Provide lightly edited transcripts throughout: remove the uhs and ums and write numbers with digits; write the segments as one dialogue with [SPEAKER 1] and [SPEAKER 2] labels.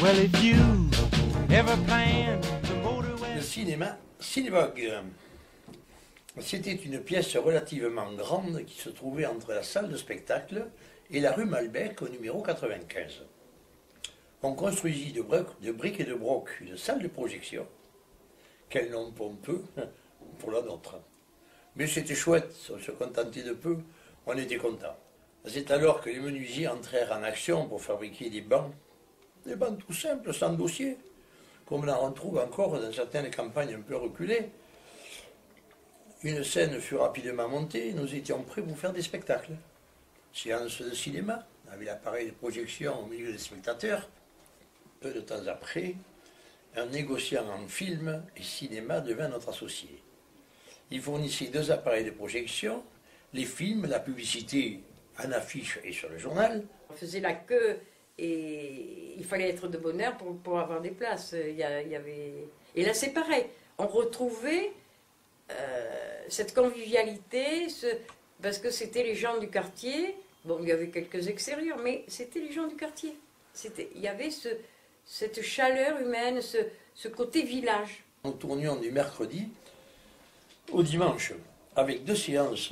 [SPEAKER 1] Well, if you ever plan to go to
[SPEAKER 2] Le cinéma Cinévogue. C'était une pièce relativement grande qui se trouvait entre la salle de spectacle et la rue Malbec au numéro 95. On construisit de briques et de broc une salle de projection. Quel nom pompeux pour la nôtre. Mais c'était chouette, on se contentait de peu, on était content. C'est alors que les menuisiers entrèrent en action pour fabriquer des bancs tout simples, sans dossier, comme on en retrouve encore dans certaines campagnes un peu reculées. Une scène fut rapidement montée, nous étions prêts pour faire des spectacles. Séance de cinéma, avec l'appareil de projection au milieu des spectateurs. Peu de temps après, un négociant en film et cinéma devint notre associé. Il fournissait 2 appareils de projection, les films, la publicité en affiche et sur le journal.
[SPEAKER 3] On faisait la queue et il fallait être de bonne heure pour avoir des places. Il y avait... Et là c'est pareil, on retrouvait cette convivialité, parce que c'était les gens du quartier. Bon, il y avait quelques extérieurs, mais c'était les gens du quartier. Il y avait cette chaleur humaine, ce côté village.
[SPEAKER 2] Nous tournions du mercredi au dimanche, avec 2 séances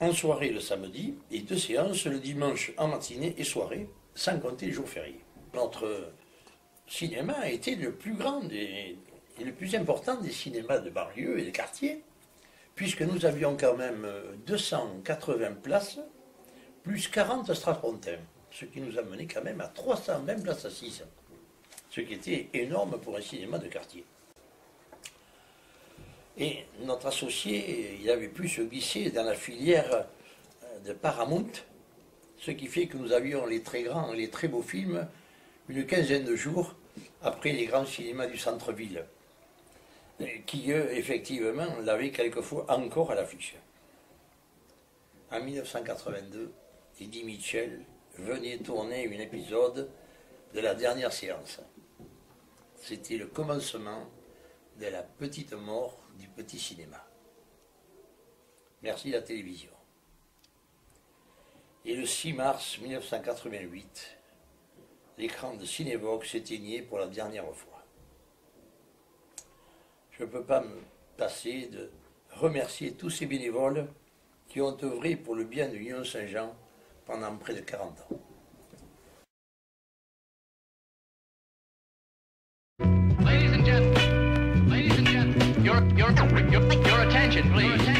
[SPEAKER 2] en soirée le samedi et 2 séances le dimanche en matinée et soirée, sans compter les jours fériés. Notre cinéma a été le plus grand et le plus important des cinémas de banlieue et de quartier, puisque nous avions quand même 280 places, plus 40 strapontins, ce qui nous amenait quand même à 320 places assises, ce qui était énorme pour un cinéma de quartier. Et notre associé, il avait pu se glisser dans la filière de Paramount, ce qui fait que nous avions les très grands et les très beaux films une quinzaine de jours après les grands cinémas du centre-ville, qui eux, effectivement, l'avaient quelquefois encore à l'affiche. En 1982, Eddie Mitchell venait tourner un épisode de la dernière séance. C'était le commencement de la petite mort du petit cinéma. Merci la télévision. Et le 6 mars 1988, l'écran de Cinévogue s'éteignait pour la dernière fois. Je ne peux pas me passer de remercier tous ces bénévoles qui ont œuvré pour le bien de l'Union Saint-Jean pendant près de 40 ans.
[SPEAKER 4] Ladies and gentlemen, your attention, please.